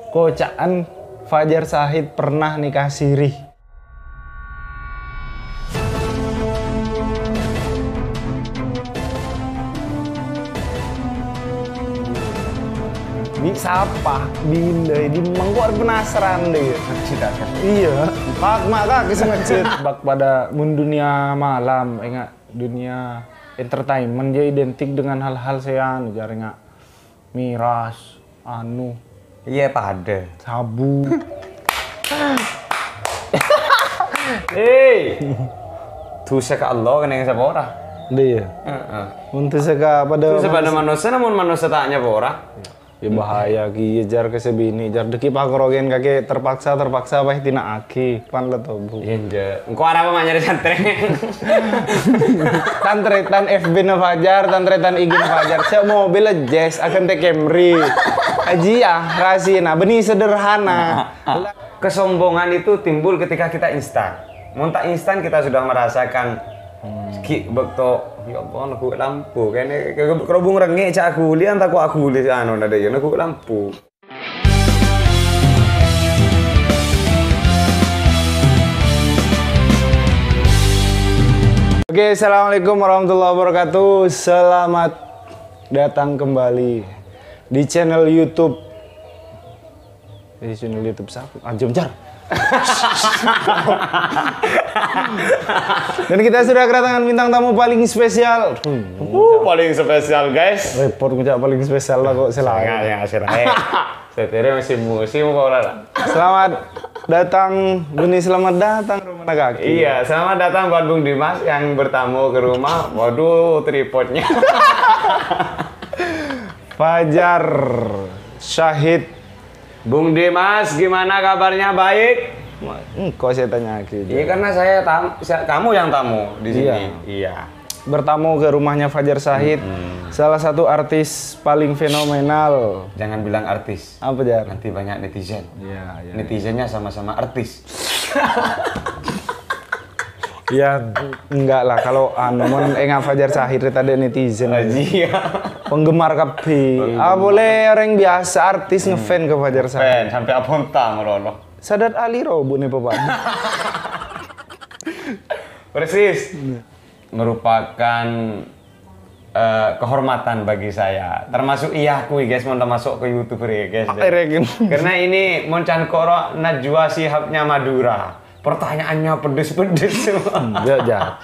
Kocaan Fajar Shahid pernah nikah siri. Bisa apa? Bindai di mangkok penasaran deh. Iya. Maka kesengecet bak pada dunia malam, enggak dunia entertainment dia identik dengan hal-hal sean jaringan miras, Iya pada. sabu. Tuh ke Allah kan yang siapa orang? Dia. Untuk seka pada Tuh pada manusia namun manusia taknya orang. ya bahaya ki jar ke sebini jar deki pakrogen kake terpaksa bah tina aki pan le to bu. Iya, engkau ada apa nyari santren? Tantretan FB na Fajar, tantretan IG na Fajar. Saya mobil Jazz akan te Camry. Aji ya rasina benih sederhana. Kesombongan itu timbul ketika kita instan. Montak instan kita sudah merasakan ki bekto ya Allah aku lampu kene kerubung rengek cak aku lian tak aku li anu nada ya aku lampu. Oke, assalamualaikum warahmatullahi wabarakatuh. Selamat datang kembali di channel YouTube. Di channel YouTube siapa? Jom jar. Dan kita sudah kedatangan bintang tamu paling spesial. Paling spesial guys. Report ngucap paling spesial lah kok selain. Ya selain. Setere masih musim kok lah. Selamat datang, Buni, selamat datang Rumah Kaki. Iya, selamat datang buat Bung Dimas yang bertamu ke rumah. Waduh, tripodnya. Fajar Shahid. Bung Dimas, gimana kabarnya? Baik? Kok saya tanya lagi? Iya, karena kamu yang tamu di sini. Iya. Bertamu ke rumahnya Fajar Shahid, salah satu artis paling fenomenal. Jangan bilang artis. Apa Jar? Nanti banyak netizen. Iya. Netizennya sama-sama artis. Ya enggak lah kalau mon enggak Fajar Shahid tadi netizen. Iya. Penggemar kapi. Boleh orang biasa artis ngefan ke Fajar Shahid. Fan sampai aponta ngerono. Sadat Ali Robo nih Bapak. Persis. Merupakan kehormatan bagi saya. Termasuk aku guys mau masuk ke YouTuber ya guys. Karena ini Moncan Koro Najwa Shihabnya Madura. Pertanyaannya pedes-pedes semua. Enggak, Jar.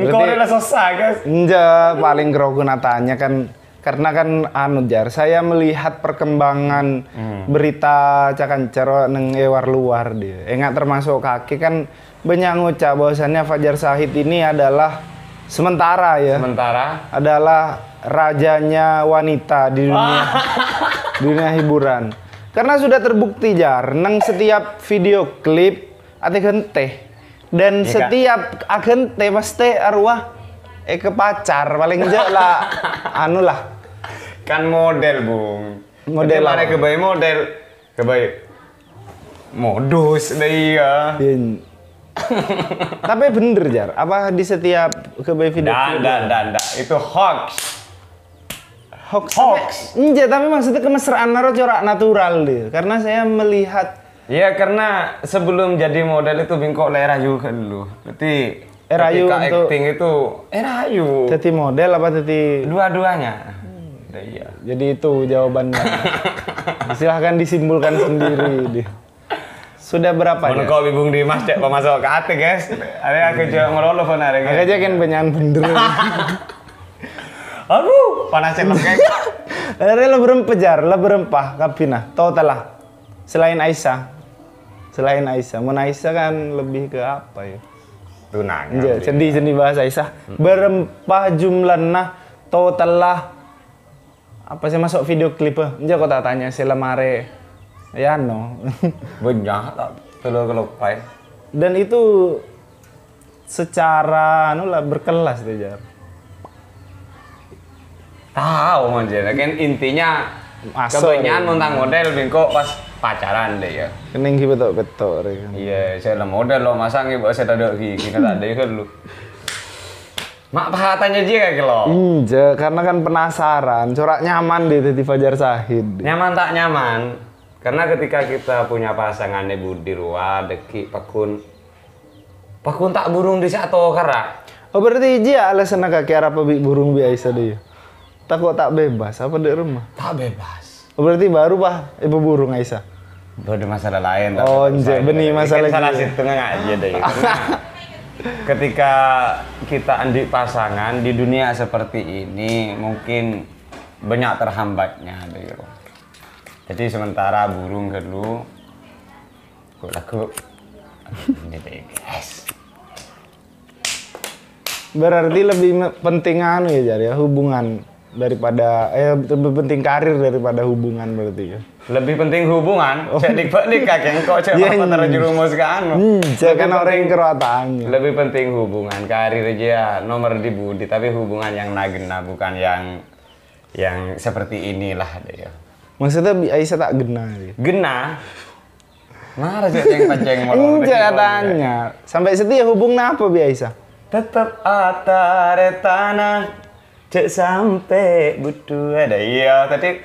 Engkau udah selesai, guys. Enggak, paling grogu natanya kan karena kan Jar, saya melihat perkembangan berita cakan-cero neng ewar luar dia. Enggak termasuk kaki kan banyak ngucap bahwasannya Fajar Shahid ini adalah sementara ya. Sementara adalah rajanya wanita di dunia hiburan. Karena sudah terbukti Jar, nang setiap video klip ate gente dan setiap agente pasti arwah ke pacar paling enggak lah lah kan model Bung. Model ada kebaik model kebaik modus dia. Tapi bener Jar, apa di setiap kebaik video klip? Dan itu hoax. Enggak, tapi maksudnya kemesraan naro corak natural deh. Karena saya melihat ya karena sebelum jadi model itu bingkok rayu kan dulu. Berarti rayu untuk acting itu rayu. Jadi model apa jadi dua-duanya? Iya. Jadi itu jawabannya. Silahkan disimpulkan sendiri deh. Sudah berapa ya? Kau Bung Dimas cek masuk ke hati guys. Ada aku coba ngerolo benar guys. Aja kan penyan bener. Aduh, panasnya lengkek. Ada lo berempejar, lo berempah kapina, total lah. Selain Aisyah, Mon Aisyah kan lebih ke apa ya? Tunang. Iya, sedih bahasa Aisyah. Berempah jumlahnya total lah. Apa sih masuk video klip? Enggak kok tak tanya selamare. Ya no. Banyak tak telur kelopai. Dan itu secara berkelas deh Jar. Tahu manjana kan intinya kebanyakan montang model bingkok pas pacaran deh ya. Kening betok kan. Iya, saya lah model lo masang ibu saya ada gigi kan ada kan lu. Mak pahatannya dia kayak lo. Inja, karena kan penasaran, corak nyaman deh di Fajar Shahid. Nyaman tak nyaman? Karena ketika kita punya pasangan Budi Ruwa, Deki, Pakun tak burung di satu kara. Oh berarti dia alasan kaki apa burung biasa dia. Takut tak bebas apa di rumah? Tak bebas. Oh berarti baru pak ibu burung Aisyah. Ada masalah lain. Oh enggak benih masalah salah situ nggak aja deh. Ketika kita andi pasangan di dunia seperti ini mungkin banyak terhambatnya deh. Jadi sementara burung dulu, aku ini deh guys. Berarti lebih penting anu ya jadi hubungan daripada lebih penting karir daripada hubungan berarti ya. Lebih penting hubungan. Cek dik kakek kok cek apa terjerumus ke anu. Cek kan orang yang kerotannya. Lebih penting hubungan karir aja nomor di Budi tapi hubungan yang nagena bukan yang seperti inilah deh ya. Maksudnya Aisyah tak gena ya? Gena? Marah sih yang pancing molor. Enggak tanya. Sampai setia hubungnya apa Bi Aisyah? Tetap atare tanah cek sampai butuh ada iya tadi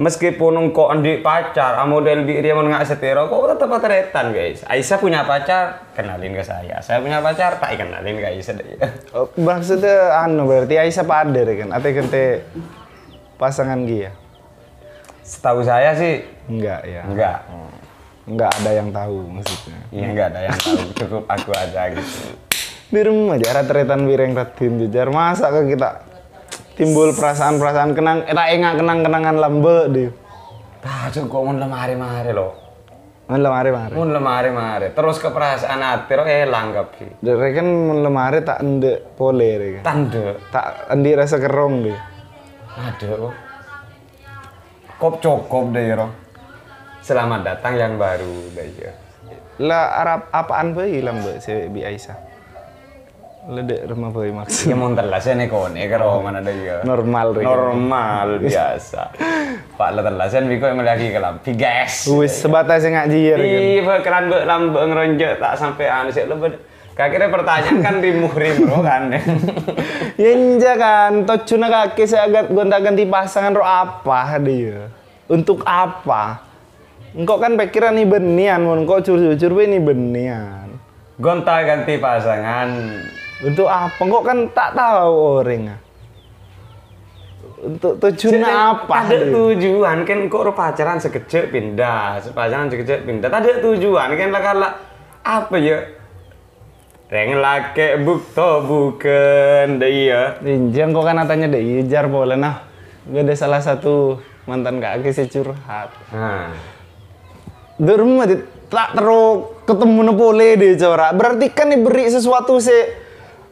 meskipun engkau andi pacar model dia mau nggak setero kok tetap atretan guys. Aisyah punya pacar kenalin ke saya punya pacar tak kenalin ke Aisyah deh. Oh, maksudnya anu berarti Aisyah pada kan atau kente pasangan dia? Setahu saya sih enggak ya. Enggak ada yang tahu maksudnya. Iya enggak ada yang tahu cukup aku aja gitu. Di rumah aja retretan bireng ratin jejar masa ke kita timbul perasaan-perasaan kenangan lambe deh. Tah kok mun lemari-mari loh. Mun lemari-mari. Mun lemari-mari terus ke perasaan hati ro langgap sih. Dari kan mun lemari tak ende pole deh kan. Tanda Tak endi rasa kerong deh. Aduh. Kop cokop deh ro. Selamat datang yang baru deh ya. Lah Arab apaan bae lambe si Bi Aisyah. Ledek rumah bayi maksudnya. Ya mau terlasen ekone karo mana ada ya. Normal deh. Normal biasa. Pak la terlasen biko lagi ke lampi guys. Wis sebatas ngaji ya kan. Iya, keran mbek lambe ngeronjok tak sampai anu sik lebet. Kakire pertanyaan kan rimuh-rimuh kan. Ya inja kan, tocuna kaki saya agak gonta-ganti pasangan ro apa dia? Untuk apa? Engkau kan pikiran nih benian, mun engkau curcur ini benian. Gonta-ganti pasangan. Untuk apa? Engkau kan tak tahu orang. Untuk tujuan apa? Ada tujuan kan kok pacaran sekecil pindah, pacaran sekecil pindah. Ada tujuan kan lah apa ya? Reng lake bukto bukan deh ya. Injang kok kan tanya deh jar boleh nah. Gue ada salah satu mantan kaki si curhat. Di rumah tak terus ketemu boleh deh corak. Berarti kan diberi sesuatu sih.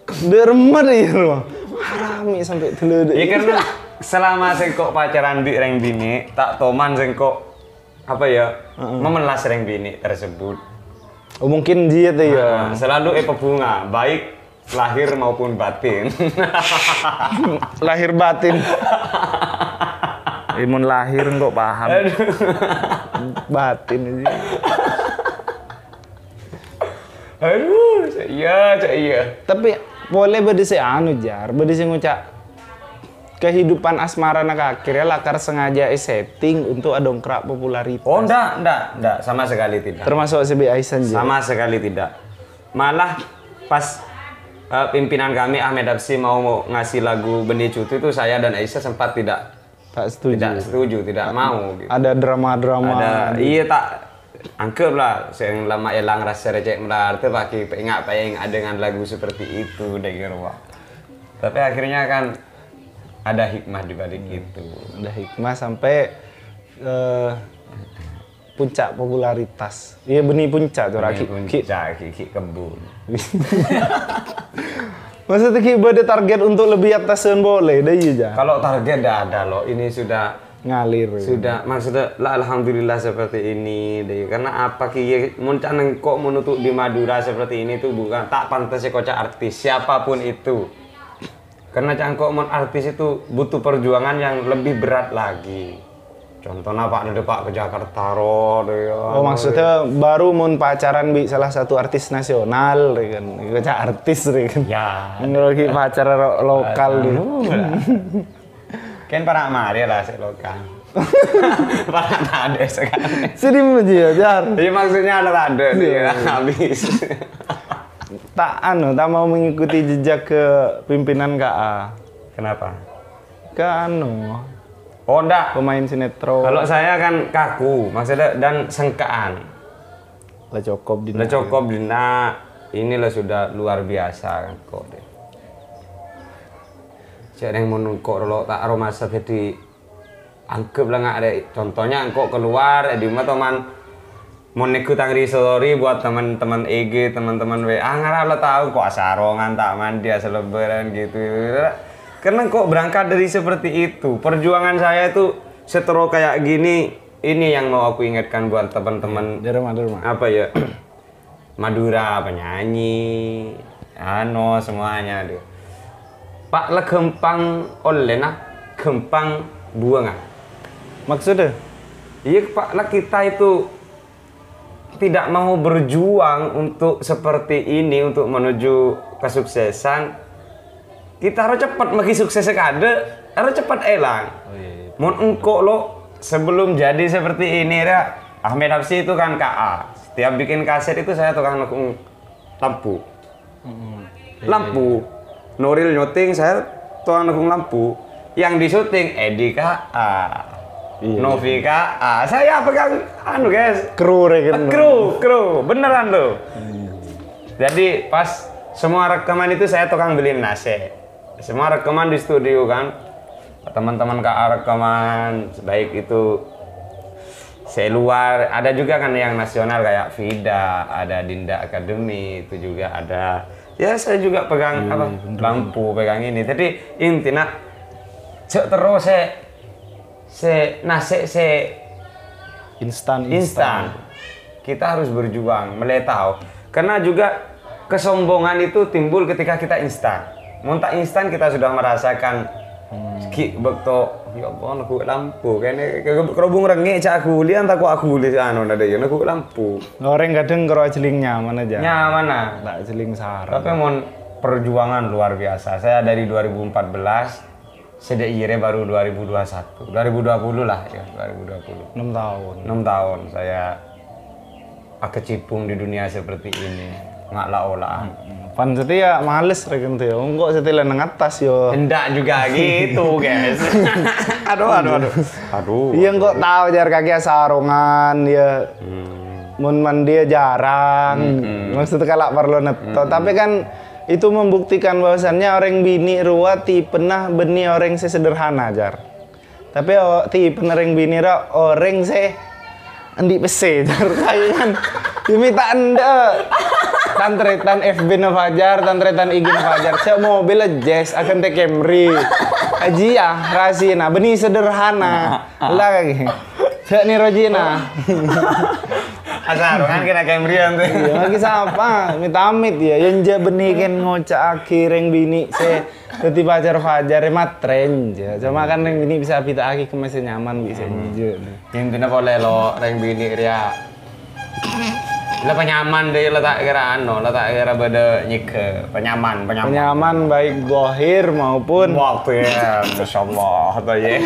Di rumah deh rumah. Harami sampai dulu deh. Ya karena selama sengkok pacaran di reng bini, tak toman sengkok apa ya memelas reng bini tersebut. Oh mungkin dia tuh ya. Selalu bunga, baik lahir maupun batin. Lahir batin. Imun lahir kok paham. Batin aja. Aduh, iya. Tapi boleh bedisi anu jar, bedisi ngucap kehidupan asmara nak akhirnya lakar sengaja setting untuk adongkrak popularitas. Oh enggak, sama sekali tidak. Termasuk si Bi Aisyah juga. Sama sekali tidak. Malah pas pimpinan kami Ahmed Absi mau ngasih lagu Benih Cuti itu saya dan Aisyah sempat tidak setuju, tidak mau. Gitu. Ada drama-drama. Iya tak anggaplah yang lama elang rasa recek berarti pakai ingat yang ada dengan lagu seperti itu deh gitu. Tapi akhirnya kan ada hikmah di balik itu. Ada hikmah sampai puncak popularitas. Iya benih puncak tuh Raki. Puncak kebun. Maksudnya kita ada target untuk lebih atasan boleh, dah iya. Kalau target dah ada loh, ini sudah ngalir. Sudah, maksudnya lah alhamdulillah seperti ini deh. Karena apa ki muncan kok menutup di Madura seperti ini tuh bukan tak pantas kocak artis siapapun itu. Karena cangkok artis itu butuh perjuangan yang lebih berat lagi. Contohnya Pak ke Jakarta deh. Oh maksudnya baru mau pacaran bi salah satu artis nasional kan. Kocak artis kan. Ya. Lagi pacaran lokal dulu. Kan para mari lah lokal. Padahal tak ada sekarang. Sedih aja ya, Jar. Iya maksudnya ada tak ada dia habis. Tak mau mengikuti jejak ke pimpinan KA. Kenapa? Oh enggak. Pemain sinetron. Kalau saya kan kaku, maksudnya dan sengkaan. Lah cukup di. Udah cukup Dina, inilah sudah luar biasa kan kok deh. Siapa yang menungkok lo tak aroma jadi anggap lah nggak ada. Contohnya kok keluar di rumah teman mau ikut story buat teman-teman EG, teman-teman WA ngarah lo tahu kok sarongan tak mandi asal lebaran gitu. Karena kok berangkat dari seperti itu. Perjuangan saya itu seteru kayak gini. Ini yang mau aku ingatkan buat teman-teman. Di rumah. Apa ya? Madura, penyanyi, semuanya tuh. Pak lah gempang oleh gempang buang Maksudnya? Iya Pak lah kita itu tidak mau berjuang untuk seperti ini untuk menuju kesuksesan. Kita harus cepat magi sukses sekade, harus cepat elang. Mau engkau lo sebelum jadi seperti ini ya. Ahmed Hapsi itu kan KA. Setiap bikin kaset itu saya tukang nukung lampu. Lampu. Nuril nyuting, saya tukang nukung lampu. Yang di syuting Edi KA. Novi KA. Saya pegang guys. Kru reken. Kru. Beneran loh. Jadi pas semua rekaman itu saya tukang beliin nasi. Semua rekaman di studio kan. Teman-teman KA rekaman baik itu seluar, ada juga kan yang nasional kayak Vida, ada Dinda Academy, itu juga ada. Ya saya juga pegang lampu, pegang ini. Jadi intinya terus instan. Kita harus berjuang, meletau. Karena juga kesombongan itu timbul ketika kita instan. Muntah instan kita sudah merasakan bekto ya Allah aku lampu kene kerobong rengek cak aku lian tak aku li nada ya aku lampu orang kadang karo jeling nyaman aja tak jeling sarang tapi mon perjuangan luar biasa. Saya dari 2014 sedekire baru 2021 2020 lah ya 2020 6 tahun saya kecipung di dunia seperti ini nggak lah. Pan setia males reken teh. Kok setia nang atas yo. Hendak juga gitu, guys. Aduh. Iya kok tahu jar kaki sarongan ya. Mun mandi jarang. Maksudnya kalau perlu neto. Tapi kan itu membuktikan bahwasannya orang bini ruwati pernah beni orang sesederhana jar. Tapi tipe orang bini orang endi pese jar kayak diminta Anda. Tantretan FB na Fajar, tantretan IG na Fajar. Saya mobil Jazz akan teh Camry. Aji ya, rasina benih sederhana. Lah kayak. Saya nih Rojina. Asarongan kena Camry ante. Ya lagi siapa? Amit ya. Yang ja benih kan ngocak akhireng bini saya dadi pacar Fajar matren ya. Cuma kan reng bini bisa pita aki ke masih nyaman bisa jujur. Intinya boleh lo reng bini ria. Lah penyaman deh letak kira beda nyike penyaman baik gohir maupun waktu ya masyaallah tuh ya.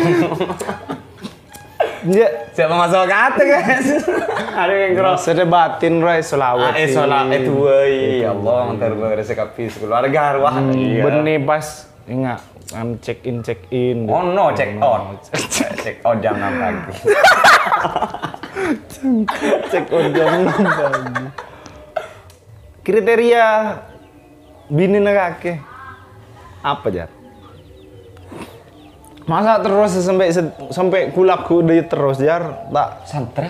Siapa masuk kata guys? Ada yang keras. Sedebatin Roy Sulawesi. Itu ya Allah terberes kapis keluarga arwah. Benih pas ingat check in. Oh no check out jam 6 pagi. Cek jam 6 pagi. Kriteria bini nakake apa jar? Masa terus sampai kulapku udah terus jar tak santre.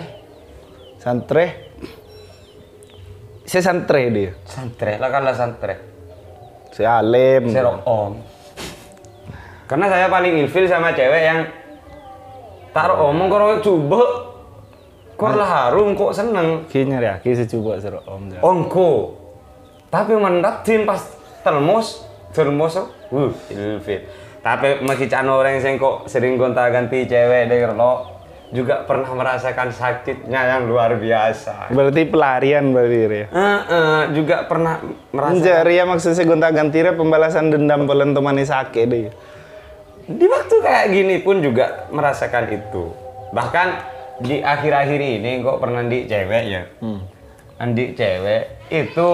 Saya santre dia. Santre lah kalau santre. Saya alim. Saya om. Karena saya paling ilfil sama cewek yang taruh omong kalau coba kok lah harum kok seneng. Kayaknya ya, saya coba seru om. Ongko. Tapi mendatin pas termos ilfil. Tapi masih cano orang yang kok sering gonta-ganti cewek dari lo juga pernah merasakan sakitnya yang luar biasa. Berarti pelarian berarti ya. Juga pernah merasakan. Mencari ya maksudnya gonta-ganti pembalasan dendam pelan temani sakit deh. Di waktu kayak gini pun juga merasakan itu. Bahkan di akhir-akhir ini kok pernah di cewek ya. Andi cewek itu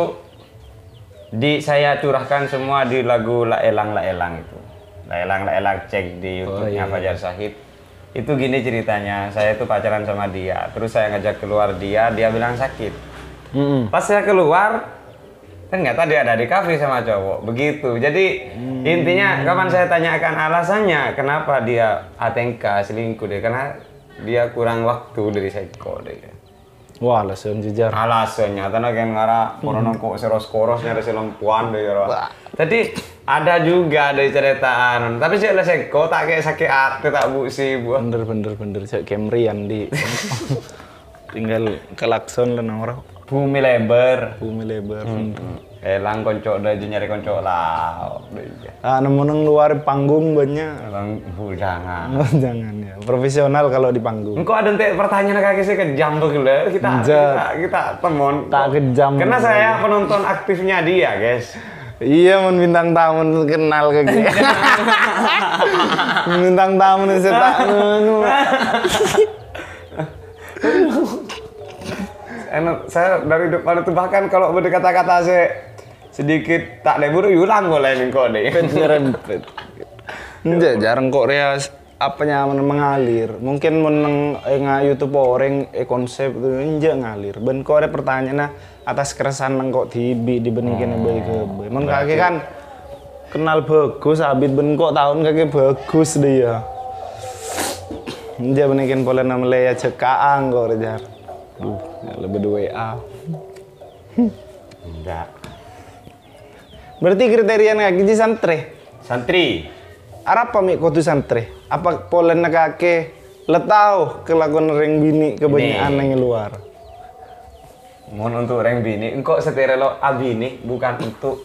saya curahkan semua di lagu La Elang itu. La Elang cek di YouTube-nya Fajar Shahid. Itu gini ceritanya, saya tuh pacaran sama dia, terus saya ngajak keluar dia bilang sakit. Pas saya keluar, ternyata dia ada di kafe sama cowok, begitu. Jadi intinya kapan saya tanyakan alasannya kenapa dia ATK selingkuh deh, karena dia kurang waktu dari Seko deh. Wah, alasan jejar. Alasannya, karena kan ngara kono kok seros-koros nyari selempuan deh. Jadi ada juga dari ceritaan, tapi sih Seko tak kayak sakit hati tak bu sih bu. Bener, cek Camryan di. Tinggal kelakson lah orang. Bumi lebar. Elang konco udah nyari konco lah. Nemu nang luar panggung banyak. Jangan. Jangan ya. Profesional kalau di panggung. Engkau ada pertanyaan kaki saya kejam tuh kita temon. Tak kejam. Karena saya penonton aktifnya dia, guys. Iya, bintang tamu kenal ke dia. Bintang tamu saya tak enak, saya dari depan itu bahkan kalau berkata-kata saya sedikit tak lebur ulang boleh nih kok deh. Rempet. Enggak, jarang kok Rias apanya mengalir. Mungkin meneng YouTube orang konsep itu enggak ngalir. Ben kok ada pertanyaan atas keresahan nang kok tibi dibandingkan baik ke. Men kaki kan kenal bagus abit ben kok tahun kaki bagus dia. Enggak benikin pola nama Lea cekaang kok rejar. Lebih dua WA. Enggak. Berarti kriteria ngaji Santri. Apa mi kau tu santri? Apa polen kake letau kelakuan reng bini kebanyakan yang luar? Mohon untuk reng bini, engkau seterelo abini bukan untuk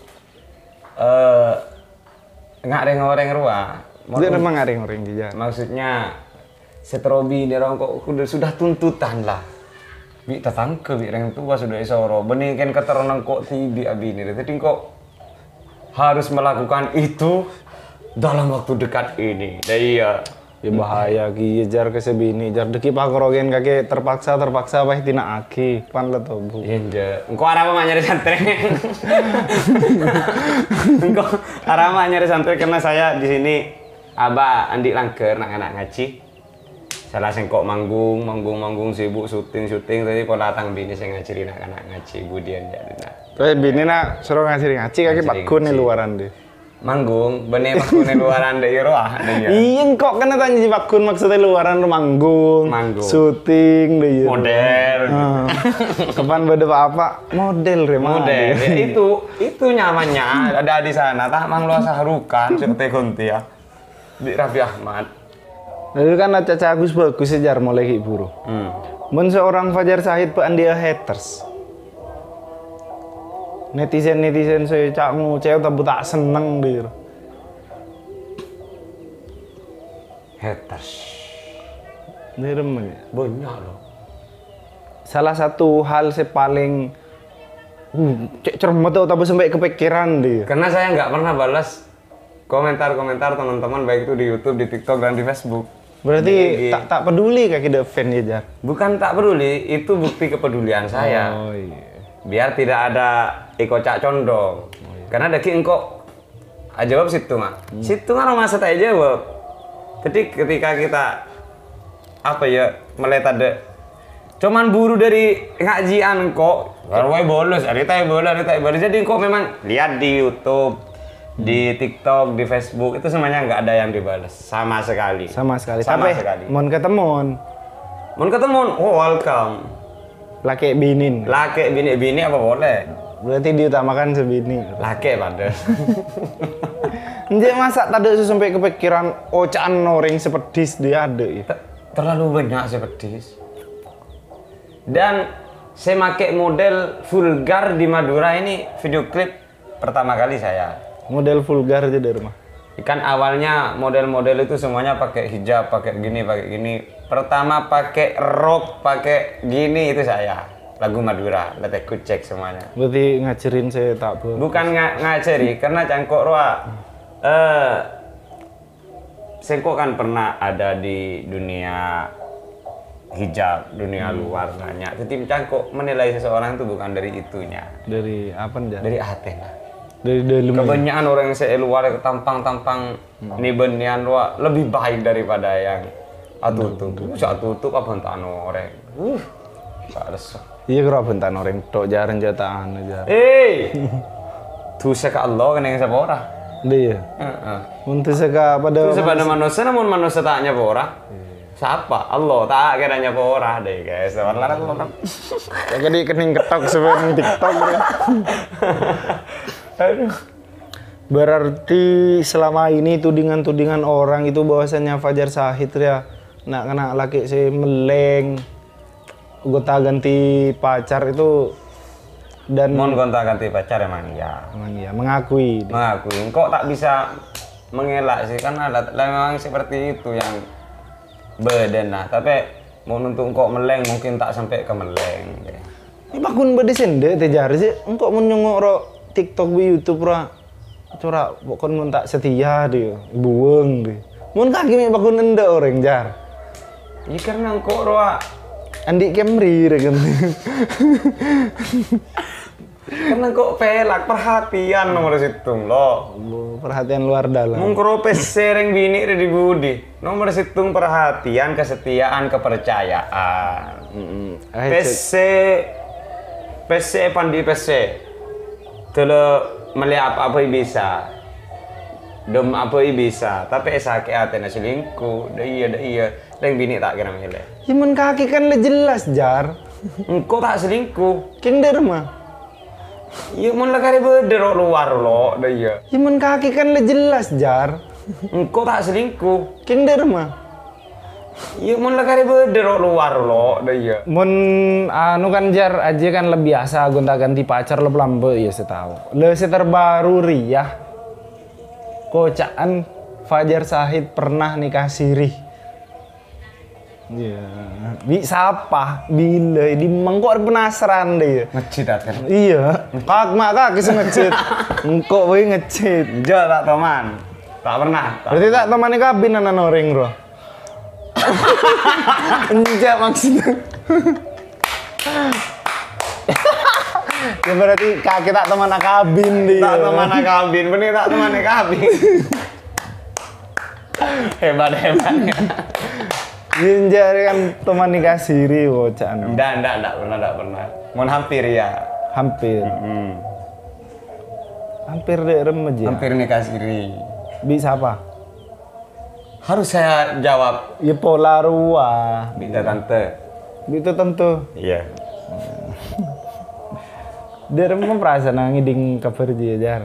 nggak reng orang ruah. Dia memang nggak reng juga. Maksudnya seterobi ini orang kok sudah tuntutan lah. Bi tetangke bi reng tua sudah isoro. Benih kan keterangan kok tibi abini. Jadi kok harus melakukan itu dalam waktu dekat ini. Iya. Ya bahaya ki jar ke sebini jar deki pakrogen kaki terpaksa apa tina aki pan lah tuh bu. Iya. Engkau arah apa nyari santri? Engkau arah apa nyari santri karena saya di sini Aba Andi Langker anak ngaji. Salah sengkok manggung sibuk syuting tadi pola datang bini saya ngajarin anak ngaji budian jadi nah. Tapi bini nak suruh ngajarin ngaji kaki pakun nih luaran deh. Manggung, bener pakun nih luaran deh roh deh. Iya kok kena tanya si pakun maksudnya luaran manggung. Syuting deh. Model. Kapan beda apa? Model remah. Model. Ya, itu nyamannya ada di sana. Tak mang luas harukan seperti kunti ya. Di Raffi Ahmad. Lalu kan Caca Agus bagus sejar mulai hiburu. Men seorang Fajar Shahid pak dia haters. Netizen saya cakmu cewek tak seneng dir. Haters. Dia remen. Banyak loh. Salah satu hal saya paling cek cermet tuh tapi sampai kepikiran dia. Karena saya nggak pernah balas komentar-komentar teman-teman baik itu di YouTube, di TikTok dan di Facebook. Berarti tak peduli kaki the fan ya jar. Bukan tak peduli, itu bukti kepedulian saya. Oh iya. Biar tidak ada cak condong. Karena daki engkau jawab situ mah. Situ mah rumah saya jawab. Jadi ketika kita apa ya melihat ada cuman buru dari ngajian kok. Kalau bolos, ada bolos. Jadi kok memang lihat di YouTube, di TikTok, di Facebook itu semuanya nggak ada yang dibalas sama sekali. Tapi mon ketemu, oh welcome. Laki binin. Bini apa boleh? Berarti diutamakan sebini. Laki pada. Jadi masa tadi sampai kepikiran ocaan orang sepedis dia ada ya. Terlalu banyak sepedis. Dan saya pakai model vulgar di Madura ini video klip pertama kali saya. Model vulgar aja dari rumah. Kan awalnya model-model itu semuanya pakai hijab, pakai gini. Pertama pakai rok, pakai gini itu saya. Lagu Madura, letek kucek semuanya. Berarti ngajarin saya tak boleh. Bukan ngajari, karena cangkok roa. Sengkok kan pernah ada di dunia hijab, dunia luar banyak. Jadi macam kok menilai seseorang itu bukan dari itunya. Dari apa Jar? Dari hati lah. Dari dalam. Kebanyakan orang yang saya luar tampang-tampang nibenian luar lebih baik daripada yang atutup. Atutup apa entah orang. Tak resah. Iya kira bentan orang tok jarang jataan aja. Tuh seka Allah kena yang siapa orang. Dia. Untuk seka pada. Tuh pada manusia namun manusia tak nyapa orang. Siapa? Allah tak kira nyapa orang deh guys. Larang orang. Jadi kening ketok sebenarnya TikTok ya. Aduh. Berarti selama ini tudingan-tudingan orang itu bahwasannya Fajar Shahid ya nak kena laki si meleng gonta ganti pacar itu dan Mon gonta ganti pacar emang iya mengakui kok tak bisa mengelak sih kan ada memang seperti itu yang bedena tapi mau untuk kok meleng mungkin tak sampai ke meleng ya. Ini bakun bedesende tejar sih engkau menyongok ro TikTok di YouTube ra corak pokoknya mun tak setia dia bueng dia mun kaki me bakun ende orang jar ya karena kok ro Andi Camry kan. Karena kok pelak perhatian nomor situng lo. Perhatian luar dalam. Mungkro sering bini di budi. Nomor situng perhatian, kesetiaan, kepercayaan. PC pandi PC. Tele melihat apa bisa. Dem apa bisa. Tapi sakit hati na selingkuh. Dah iya. Yang bini tak kira milih. Cuman kaki kan le jelas jar. Engkau tak selingkuh. King derma. Iya mun kari beder luar lo, dah iya. Cuman kaki kan le jelas jar. Engkau tak selingkuh. King derma. Iya mun kari beder luar lo, dah iya. Mun anu kan jar aja kan lebih biasa gonta-ganti pacar lo pelambe ya setahu. Le terbaru Riyah. Kocaan Fajar Shahid pernah nikah siri. Iya, bisa apa? Bila di mangkok penasaran deh. Ngecit kan? Iya, kak kisah ngecit. Engkau boy ngecit. Jo tak teman, tak pernah. Berarti tak temani kabin anak orang bro. Enjak maksudnya. Ya berarti kaki tak teman kabin dia. Tak teman kabin, bener tak teman kabin. Hebat. Jinjar kan teman nikah siri bocah. Enggak pernah. Mohon hampir ya. Hampir. Hampir deh remaja. Hampir nikah siri. Bisa apa? Harus saya jawab. Ya pola ruah. Bisa tante. Itu tentu. Iya. Dia remem perasaan ngiding kabar dia jar.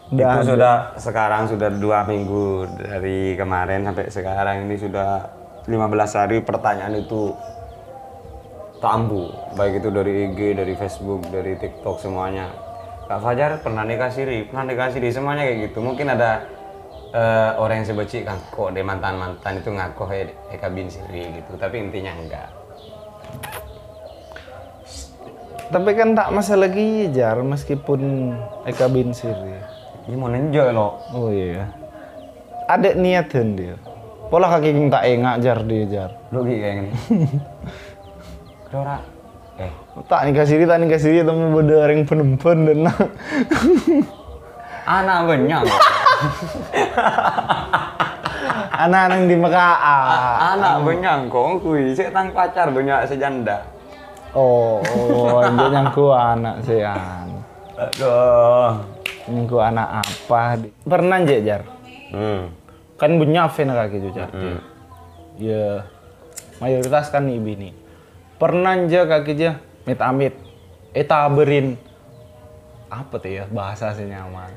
Itu sekarang sudah 2 minggu dari kemarin sampai sekarang ini sudah 15 hari pertanyaan itu tambu, baik itu dari IG, dari Facebook, dari TikTok semuanya. Kak Fajar pernah nikah siri, semuanya kayak gitu. Mungkin ada orang yang sebeci kan kok deh mantan itu ngaku Eka bin siri gitu, tapi intinya enggak. Tapi kan tak masalah lagi jar meskipun Eka bin siri. Ini mau nenjok lo. Oh iya. Ada niatan dia. Pola kaki king tak engak jar dia jar. Lo kayak gini. Dora. Tak nikah siri temu beda ring penempen dan nak. Anak banyak. Anak-anak di Mekah. Anak banyak kok kui. Saya tang pacar banyak sejanda. Oh, dia nyangku anak sean. Aduh. Nyangku anak apa? Pernah aja jar. Kan punya fan kaki itu jar. Ya mayoritas kan ibu nih. Pernah aja kaki aja amit-amit. Taberin apa tuh ya bahasa senyaman.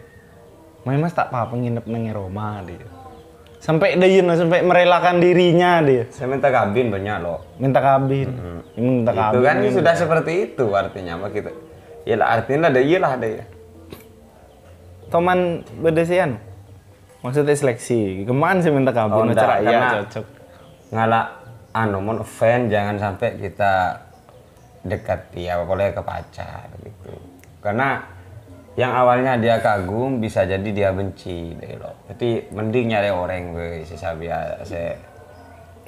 Mas tak apa nginep nang Roma dia. Sampai sampai merelakan dirinya dia. Saya minta kabin banyak loh. Minta kabin. Minta kabin. Itu kan sudah seperti itu artinya apa kita. Ya lah artinya ada iyalah ada ya. Teman bedesian. Maksudnya seleksi. Kemana sih minta kabin? Cara iya cocok. Ngalak mon fan jangan sampai kita dekati apalagi ke pacar gitu. Karena yang awalnya dia kagum bisa jadi dia benci deh loh. Jadi mending nyari orang gue si Sabia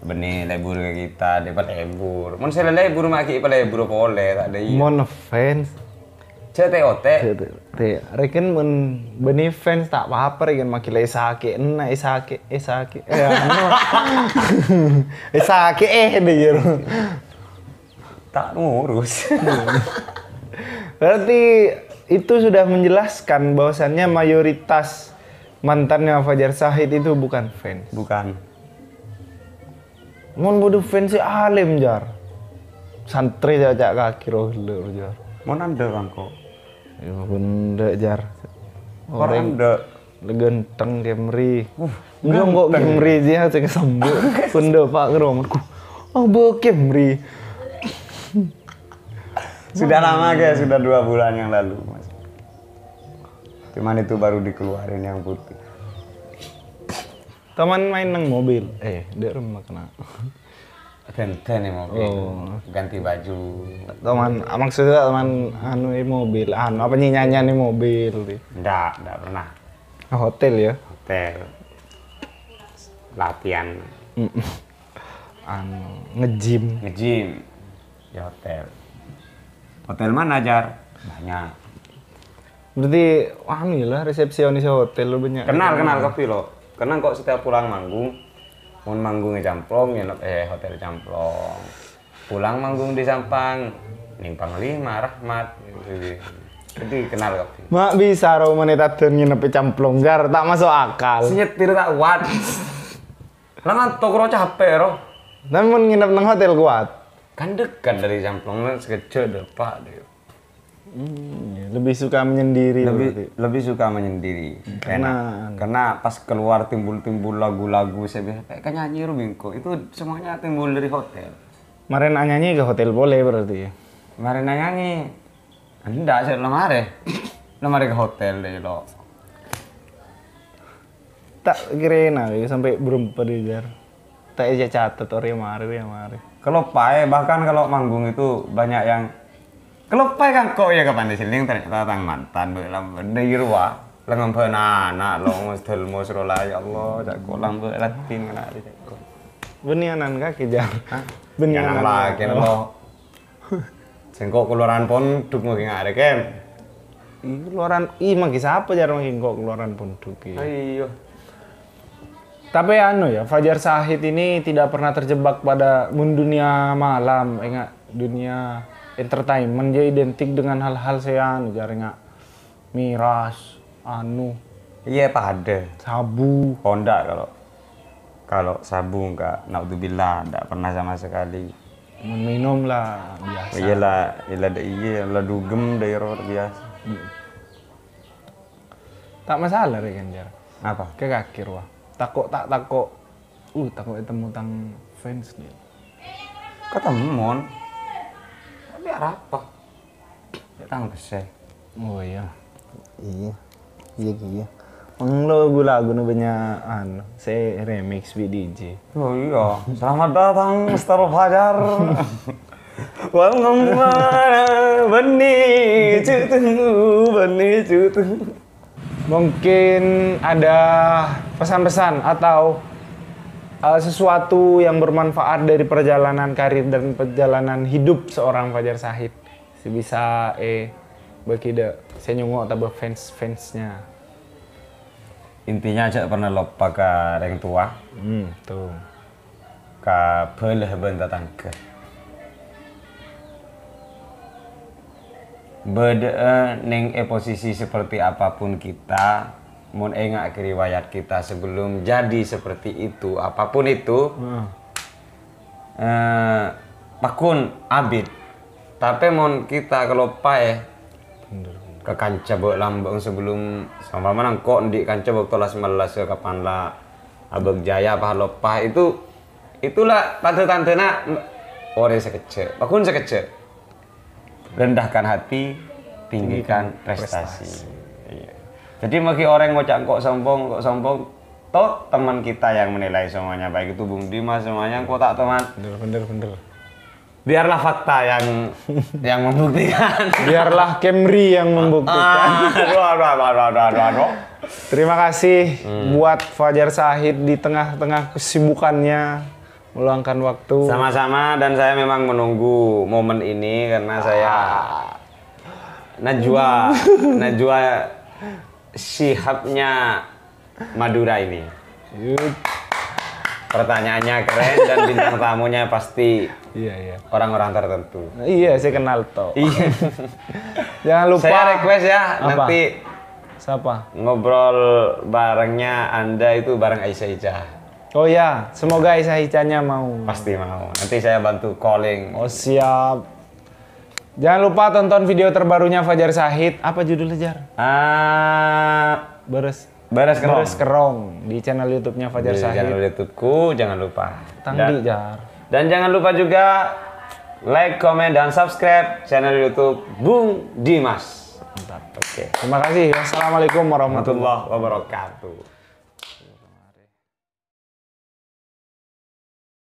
Benih lebur ke kita, dapat lebur. Mun saya lebur maki pa lebur boleh tak ada iya. Mon fans. Cek TOT. Te, reken mun benih fans tak apa-apa reken maki le sake, sake. Anu. Sake deh jero. Tak ngurus. Berarti itu sudah menjelaskan bahwasannya mayoritas mantannya Fajar Shahid itu bukan fans. Bukan. Mon bodoh fans alim jar. Santri jajak kaki roh jar. Mau nanda kan kok. Ya benda jar. Orang anda. Legenteng Kemri. Enggak kok Kemri dia sing sembuk. Benda Pak Ngerom aku. Oh, bo Kemri. Sudah lama guys, sudah 2 bulan yang lalu mas. Cuman itu baru dikeluarin yang putih. Teman main nang mobil. Dia rumah kena. Ganti nih mobil. Ganti baju. Teman, maksudnya teman anu mobil, apa nyanyian nih mobil. Enggak pernah. Hotel ya? Hotel. Latihan. Nge-gym. Di hotel. Hotel mana Jar? Banyak. Berarti lah resepsionis hotel lo banyak. Kenal kopi lo. Karena kok setiap pulang manggung, mau manggung di Camplong, hotel Camplong. Pulang manggung di Sampang, ning Panglima Rahmat. Jadi kenal kopi. Mak bisa ro menetadon nginep Camplong gar tak masuk akal. Senyetir tak kuat. Lah ngantuk ro capek ro. Dan mun nginep nang hotel kuat. Kan dekat dari Camplong sekejap depak deh. Lebih suka menyendiri. Lebih suka menyendiri. Karena pas keluar timbul lagu-lagu saya biasa kayak nyanyi Rubingko itu semuanya timbul dari hotel. Kemarin nyanyi ke hotel boleh berarti ya. Kemarin nyanyi. Enggak, saya lemari ke hotel deh lo. Tak kirain sampai berempat jar. Tak aja catat ori mari. Kalau bahkan kalau manggung itu banyak yang kelopai kan kok ya kapan di sini ternyata tang mantan belam dari ruah lengan penana lo mustel musrola ya Allah cak kolam belatin kena di cak. Benianan kaki jar. Benianan lagi lo. Sengkok keluaran pon duk mau ngare kan. Keluaran magi siapa jar magi kok keluaran pondok iki. Ayo. Tapi ya Fajar Shahid ini tidak pernah terjebak pada dunia malam, dunia entertainment dia identik dengan hal-hal jaringan miras, Iya pada. Sabu. Honda kalau sabu enggak, naudzubillah enggak pernah sama sekali. Minum lah biasa. Iyalah dugem daerah biasa. Tak masalah kan jar. Apa? Ke kaki wah. Takut ketemu tang fans nih. Ketemu. Biar apa? Ya tang besar. Oh iya. Iya. Lagu nu banyak saya remix DJ. Oh iya. Selamat datang Mr. Fajar. Welcome benih cutu. Mungkin ada pesan-pesan atau sesuatu yang bermanfaat dari perjalanan karir dan perjalanan hidup seorang Fajar Shahid. Sebisa begitu saya nyunggu atau fansnya. Intinya aja pernah lupa ke orang tua. Tuh. Ke belah benda tangga. Neng posisi seperti apapun kita, mun engak ke riwayat kita sebelum jadi seperti itu, apapun itu, pakun abid. Tapi mun kita kalau ke kanca bok lambang sebelum sama mana kok di kanca bok tolas melas ke kapan lah abeg jaya apa lopah itulah tante nak orang sekecil, pakun sekecil. Rendahkan hati, tinggikan prestasi. Iya. Jadi bagi orang ngocak kok sombong, toh teman kita yang menilai semuanya, baik itu Bung Dimas semuanya, kok tak teman. Bener. Biarlah fakta yang membuktikan. Biarlah Kemri yang membuktikan. Aduh. Terima kasih buat Fajar Shahid di tengah-tengah kesibukannya meluangkan waktu. Sama-sama, dan saya memang menunggu momen ini karena saya Najwa Shihab-nya Madura ini. Yuk. Pertanyaannya keren dan bintang tamunya pasti Iya. orang-orang tertentu. Iya, saya kenal toh. Iya. Jangan lupa. Saya request ya, Apa? nanti Siapa? ngobrol barengnya Anda itu bareng Aisyah Ica. Oh ya, semoga Aisyah Icanya mau. Pasti mau. Nanti saya bantu calling. Oh siap. Jangan lupa tonton video terbarunya Fajar Sahid. Apa judulnya, Jar? Beres Beres Kerong di channel YouTube-nya Fajar Sahid. Channel YouTube-ku jangan lupa. Tangdi, Jar. Dan jangan lupa juga like, comment, dan subscribe channel YouTube Bung Dimas. Mantap. Oke. Terima kasih. Wassalamualaikum warahmatullahi Warahmatullahi wabarakatuh.